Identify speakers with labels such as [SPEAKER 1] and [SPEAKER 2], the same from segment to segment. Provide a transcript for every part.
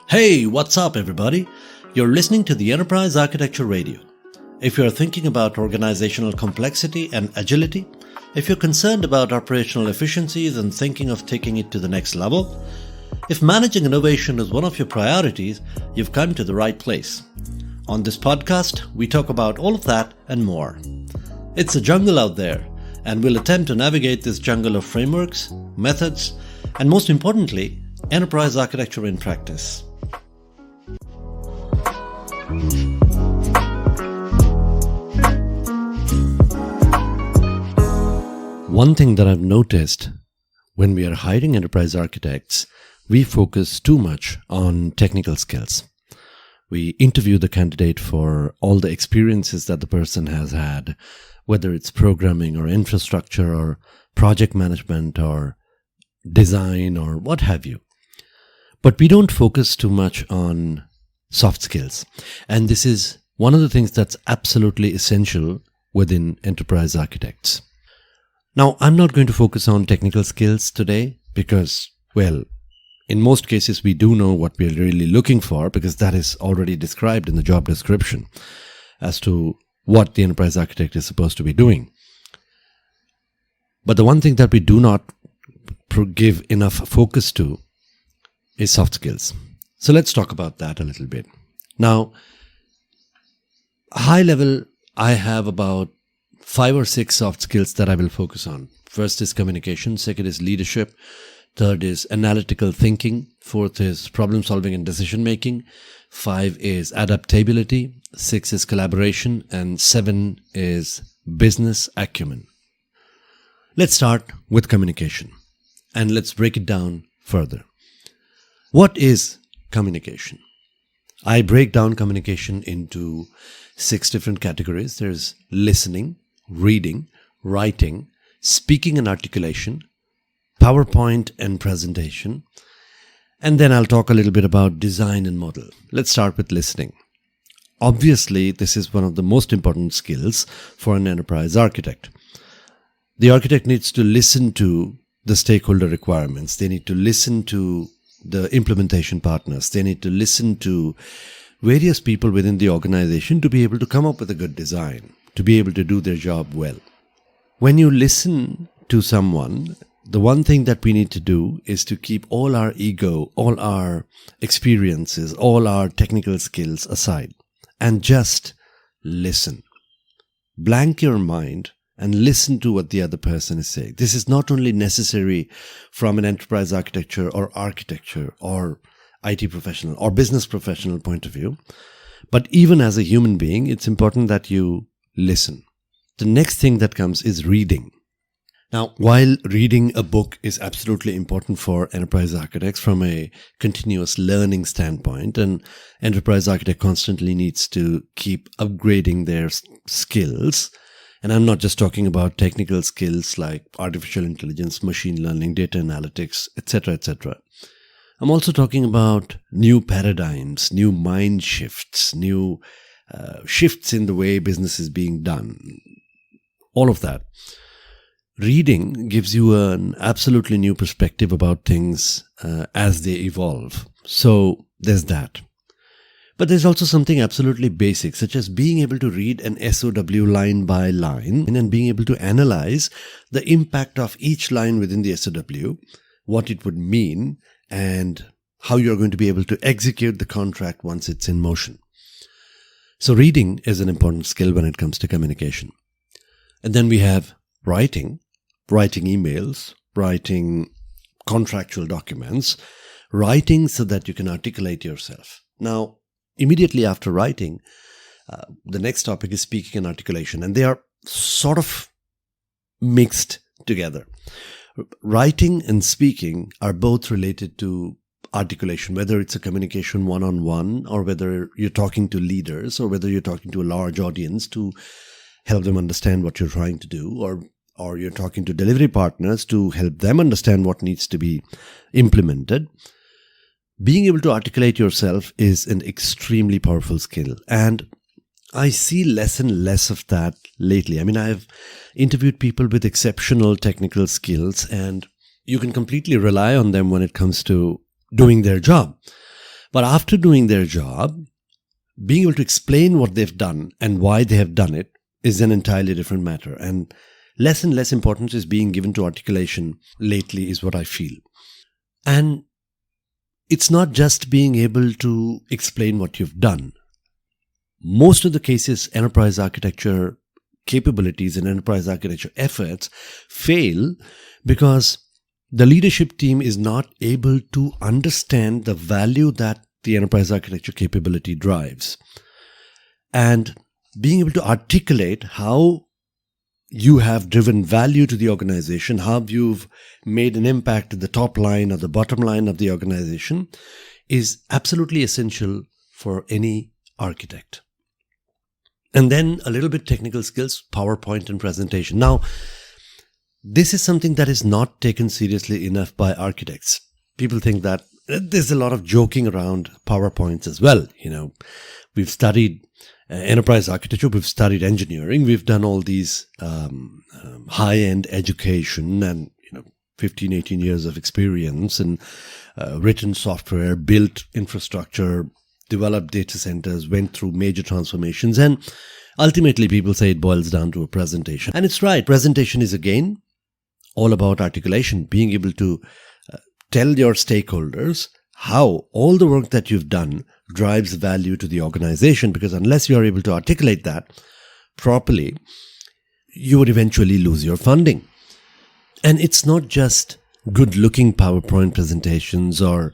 [SPEAKER 1] Hey, what's up, everybody? You're listening to the Enterprise Architecture Radio. If you're thinking about organizational complexity and agility, if you're concerned about operational efficiencies and thinking of taking it to the next level, if managing innovation is one of your priorities, you've come to the right place. On this podcast, we talk about all of that and more. It's a jungle out there, and we'll attempt to navigate this jungle of frameworks, methods, and most importantly, enterprise architecture in practice. One thing that I've noticed when we are hiring enterprise architects, we focus too much on technical skills. We interview the candidate for all the experiences that the person has had, whether it's programming or infrastructure or project management or design or what have you. But we don't focus too much on soft skills. And this is one of the things that's absolutely essential within enterprise architects. Now, I'm not going to focus on technical skills today because, well, in most cases, we do know what we're really looking for because that is already described in the job description as to what the enterprise architect is supposed to be doing. But the one thing that we do not give enough focus to is soft skills. So let's talk about that a little bit. Now, high level, I have about 5 or 6 soft skills that I will focus on. First is communication, second is leadership, third is analytical thinking, fourth is problem solving and decision making, 5 is adaptability, 6 is collaboration, and 7 is business acumen. Let's start with communication and let's break it down further. What is communication? I break down communication into 6 different categories. There's listening, reading, writing, speaking and articulation, PowerPoint and presentation, and then I'll talk a little bit about design and model. Let's start with listening. Obviously, this is one of the most important skills for an enterprise architect. The architect needs to listen to the stakeholder requirements. They need to listen to the implementation partners. They need to listen to various people within the organization to be able to come up with a good design, to be able to do their job well. When you listen to someone, the one thing that we need to do is to keep all our ego, all our experiences, all our technical skills aside and just listen. Blank your mind and listen to what the other person is saying. This is not only necessary from an enterprise architecture or IT professional or business professional point of view, but even as a human being, it's important that you listen. The next thing that comes is reading. Now, while reading a book is absolutely important for enterprise architects from a continuous learning standpoint, an enterprise architect constantly needs to keep upgrading their skills. And I'm not just talking about technical skills like artificial intelligence, machine learning, data analytics, etc., etc. I'm also talking about new paradigms, new mind shifts, new shifts in the way business is being done. All of that. Reading gives you an absolutely new perspective about things as they evolve. So there's that. But there's also something absolutely basic, such as being able to read an SOW line by line and being able to analyze the impact of each line within the SOW, what it would mean, and how you're going to be able to execute the contract once it's in motion. So reading is an important skill when it comes to communication. And then we have writing emails, writing contractual documents, writing so that you can articulate yourself. Now, immediately after writing, the next topic is speaking and articulation, and they are sort of mixed together. Writing and speaking are both related to articulation, whether it's a communication one-on-one or whether you're talking to leaders or whether you're talking to a large audience to help them understand what you're trying to do, or you're talking to delivery partners to help them understand what needs to be implemented. Being able to articulate yourself is an extremely powerful skill, and I see less and less of that lately. I mean, I've interviewed people with exceptional technical skills, and you can completely rely on them when it comes to doing their job. But after doing their job, being able to explain what they've done and why they have done it is an entirely different matter. And less importance is being given to articulation lately, is what I feel. And it's not just being able to explain what you've done. Most of the cases, enterprise architecture capabilities and enterprise architecture efforts fail because the leadership team is not able to understand the value that the enterprise architecture capability drives. And being able to articulate how you have driven value to the organization, how you've made an impact at the top line or the bottom line of the organization is absolutely essential for any architect. And then a little bit technical skills, PowerPoint and presentation. Now, this is something that is not taken seriously enough by architects. People think that there's a lot of joking around PowerPoints as well. We've studied enterprise architecture, we've studied engineering, we've done all these high-end education and 15, 18 years of experience and written software, built infrastructure, developed data centers, went through major transformations, and ultimately people say it boils down to a presentation. And it's right. Presentation is again all about articulation, being able to tell your stakeholders how all the work that you've done drives value to the organization, because unless you are able to articulate that properly, you would eventually lose your funding. And it's not just good-looking PowerPoint presentations or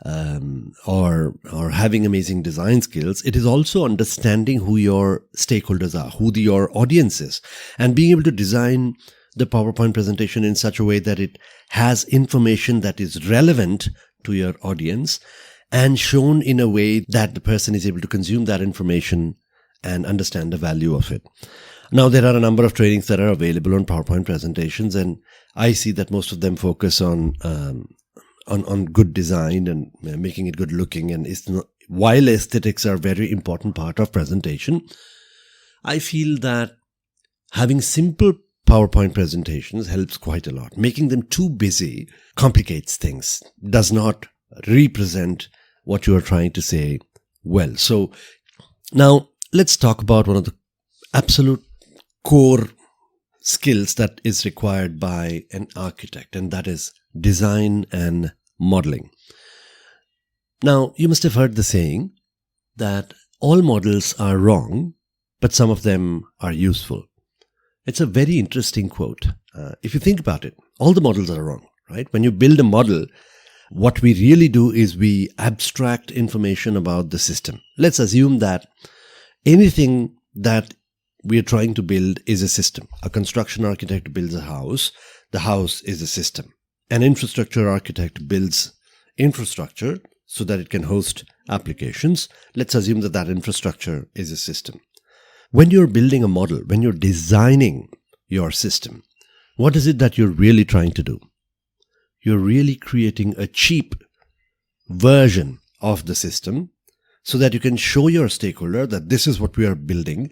[SPEAKER 1] having amazing design skills. It is also understanding who your stakeholders are, who your audience is, and being able to design the PowerPoint presentation in such a way that it has information that is relevant to your audience and shown in a way that the person is able to consume that information and understand the value of it. Now, there are a number of trainings that are available on PowerPoint presentations, and I see that most of them focus on good design and making it good looking. And while aesthetics are a very important part of presentation, I feel that having simple PowerPoint presentations helps quite a lot. Making them too busy complicates things, does not represent what you are trying to say well. So now let's talk about one of the absolute core skills that is required by an architect, and that is design and modeling. Now, you must have heard the saying that all models are wrong, but some of them are useful. It's a very interesting quote. If you think about it, all the models are wrong, right? When you build a model, what we really do is we abstract information about the system. Let's assume that anything that we are trying to build is a system. A construction architect builds a house. The house is a system. An infrastructure architect builds infrastructure so that it can host applications. Let's assume that that infrastructure is a system. When you're building a model, when you're designing your system, what is it that you're really trying to do? You're really creating a cheap version of the system so that you can show your stakeholder that this is what we are building.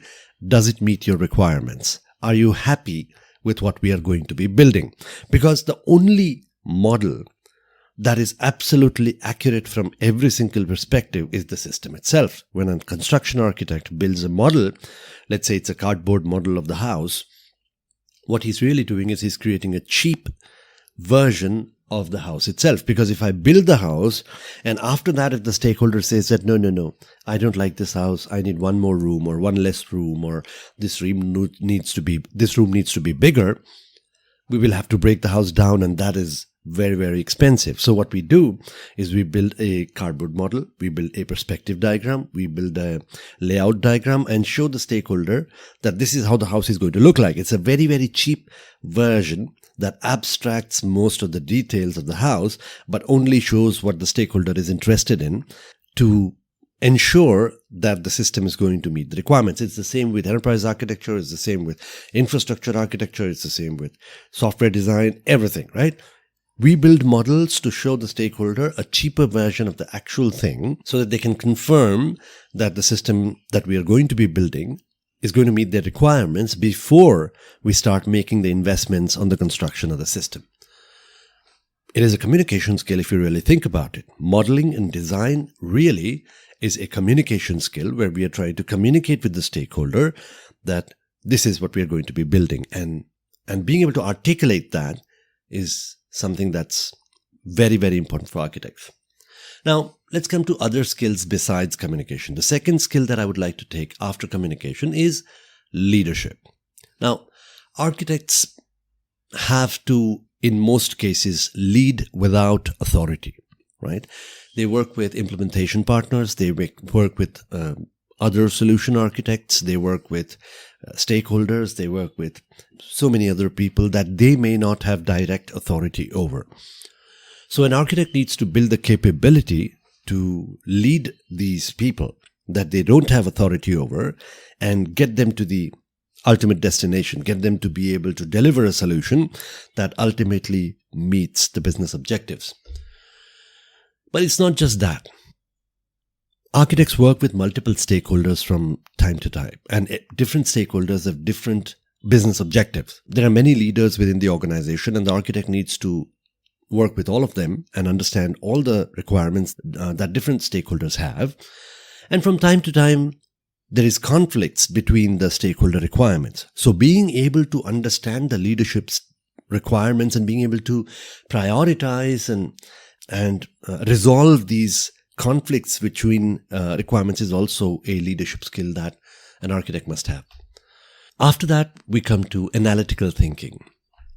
[SPEAKER 1] Does it meet your requirements? Are you happy with what we are going to be building? Because the only model that is absolutely accurate from every single perspective is the system itself. When a construction architect builds a model, let's say it's a cardboard model of the house, what he's really doing is he's creating a cheap version of the house itself. Because if I build the house and after that if the stakeholder says that no, I don't like this house, I need one more room or one less room, or this room needs to be bigger, we will have to break the house down, and that is very, very expensive. So what we do is we build a cardboard model, we build a perspective diagram, we build a layout diagram and show the stakeholder that this is how the house is going to look like. It's a very, very cheap version that abstracts most of the details of the house, but only shows what the stakeholder is interested in to ensure that the system is going to meet the requirements. It's the same with enterprise architecture, it's the same with infrastructure architecture, it's the same with software design, everything, right? We build models to show the stakeholder a cheaper version of the actual thing so that they can confirm that the system that we are going to be building is going to meet their requirements before we start making the investments on the construction of the system. It is a communication skill if you really think about it. Modeling and design really is a communication skill where we are trying to communicate with the stakeholder that this is what we are going to be building. And being able to articulate that is something that's very, very important for architects. Now, let's come to other skills besides communication. The second skill that I would like to take after communication is leadership. Now, architects have to, in most cases, lead without authority, right? They work with implementation partners, they work with other solution architects, they work with stakeholders, they work with so many other people that they may not have direct authority over. So an architect needs to build the capability to lead these people that they don't have authority over and get them to the ultimate destination, get them to be able to deliver a solution that ultimately meets the business objectives. But it's not just that. Architects work with multiple stakeholders from time to time, and different stakeholders have different business objectives. There are many leaders within the organization, and the architect needs to work with all of them and understand all the requirements that different stakeholders have. And from time to time, there is conflicts between the stakeholder requirements. So being able to understand the leadership's requirements and being able to prioritize and resolve these conflicts between requirements is also a leadership skill that an architect must have. After that, we come to analytical thinking.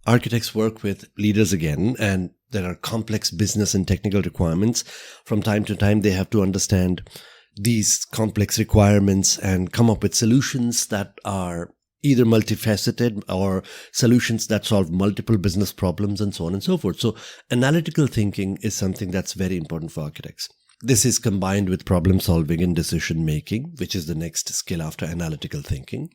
[SPEAKER 1] Architects work with leaders again, and there are complex business and technical requirements. From time to time, they have to understand these complex requirements and come up with solutions that are either multifaceted or solutions that solve multiple business problems and so on and so forth. So analytical thinking is something that's very important for architects. This is combined with problem solving and decision making, which is the next skill after analytical thinking.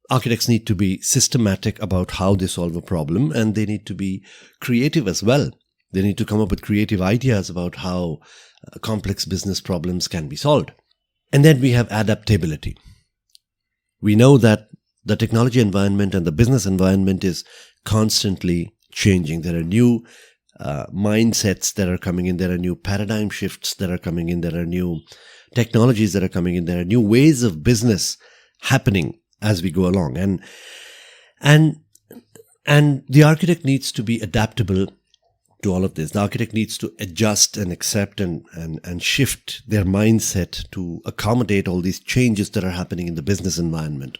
[SPEAKER 1] Architects need to be systematic about how they solve a problem, and they need to be creative as well. They need to come up with creative ideas about how complex business problems can be solved. And then we have adaptability. We know that the technology environment and the business environment is constantly changing. There are new mindsets that are coming in. There are new paradigm shifts that are coming in. There are new technologies that are coming in. There are new ways of business happening as we go along. And the architect needs to be adaptable to all of this. The architect needs to adjust and accept and shift their mindset to accommodate all these changes that are happening in the business environment.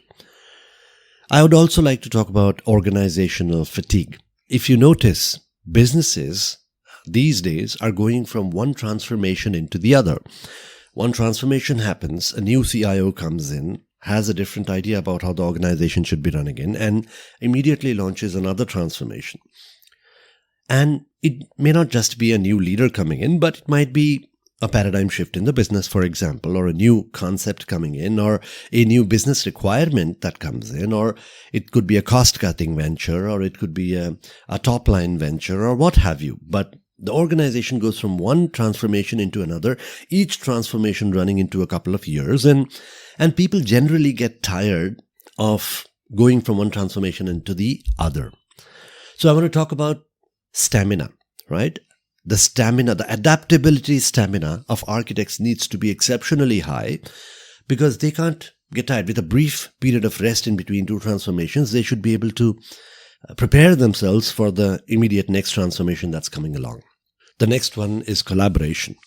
[SPEAKER 1] I would also like to talk about organizational fatigue. If you notice, businesses these days are going from one transformation into the other. One transformation happens, a new CIO comes in, has a different idea about how the organization should be running in, and immediately launches another transformation. And it may not just be a new leader coming in, but it might be a paradigm shift in the business, for example, or a new concept coming in, or a new business requirement that comes in, or it could be a cost-cutting venture, or it could be a top-line venture, or what have you. But the organization goes from one transformation into another, each transformation running into a couple of years, and people generally get tired of going from one transformation into the other. So I want to talk about stamina, right? The stamina, the adaptability stamina of architects needs to be exceptionally high because they can't get tired. With a brief period of rest in between two transformations, they should be able to prepare themselves for the immediate next transformation that's coming along. The next one is collaboration.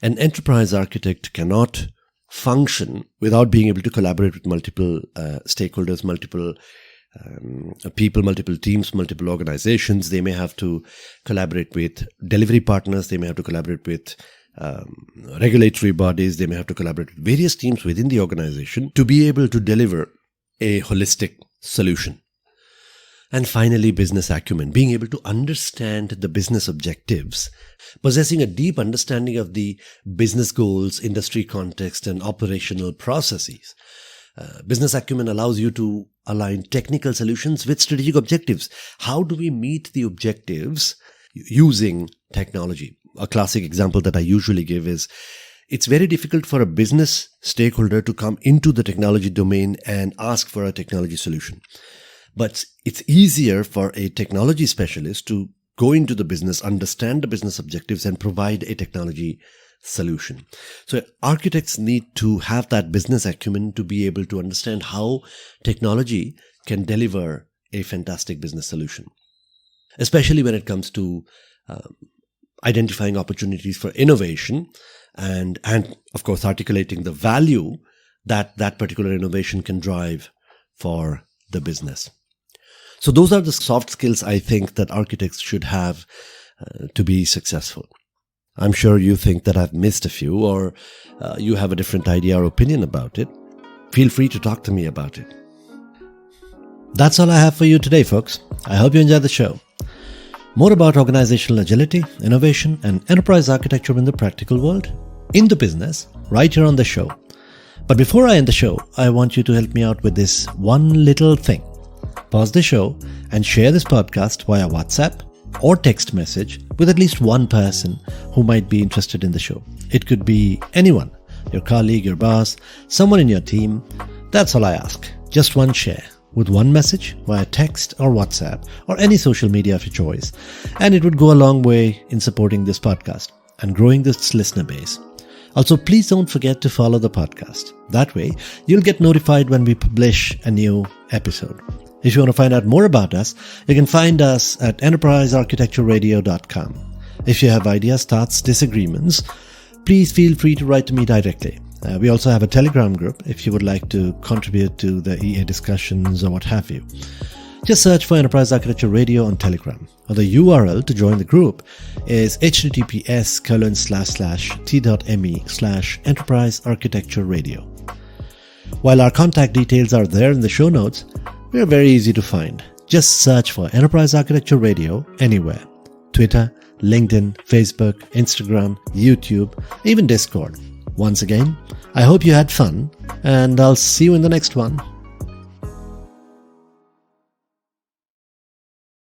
[SPEAKER 1] An enterprise architect cannot function without being able to collaborate with multiple stakeholders, multiple people, multiple teams, multiple organizations. They may have to collaborate with delivery partners. They may have to collaborate with regulatory bodies. They may have to collaborate with various teams within the organization to be able to deliver a holistic solution. And finally, business acumen, being able to understand the business objectives, possessing a deep understanding of the business goals, industry context, and operational processes. Business acumen allows you to align technical solutions with strategic objectives. How do we meet the objectives using technology? A classic example that I usually give is it's very difficult for a business stakeholder to come into the technology domain and ask for a technology solution. But it's easier for a technology specialist to go into the business, understand the business objectives, and provide a technology solution. So architects need to have that business acumen to be able to understand how technology can deliver a fantastic business solution, especially when it comes to identifying opportunities for innovation and of course articulating the value that that particular innovation can drive for the business. So those are the soft skills I think that architects should have to be successful. I'm sure you think that I've missed a few, or you have a different idea or opinion about it. Feel free to talk to me about it. That's all I have for you today, folks. I hope you enjoyed the show. More about organizational agility, innovation, and enterprise architecture in the practical world, in the business, right here on the show. But before I end the show, I want you to help me out with this one little thing. Pause the show and share this podcast via WhatsApp or text message with at least one person who might be interested in the show. It could be anyone, your colleague, your boss, someone in your team. That's all I ask. Just one share with one message via text or WhatsApp or any social media of your choice. And it would go a long way in supporting this podcast and growing this listener base. Also, please don't forget to follow the podcast. That way, you'll get notified when we publish a new episode. If you want to find out more about us, you can find us at enterprisearchitectureradio.com. If you have ideas, thoughts, disagreements, please feel free to write to me directly. We also have a Telegram group if you would like to contribute to the EA discussions or what have you. Just search for Enterprise Architecture Radio on Telegram. Or the URL to join the group is https://t.me/Enterprise Architecture Radio. While our contact details are there in the show notes, we are very easy to find. Just search for Enterprise Architecture Radio anywhere. Twitter, LinkedIn, Facebook, Instagram, YouTube, even Discord. Once again, I hope you had fun, and I'll see you in the next one.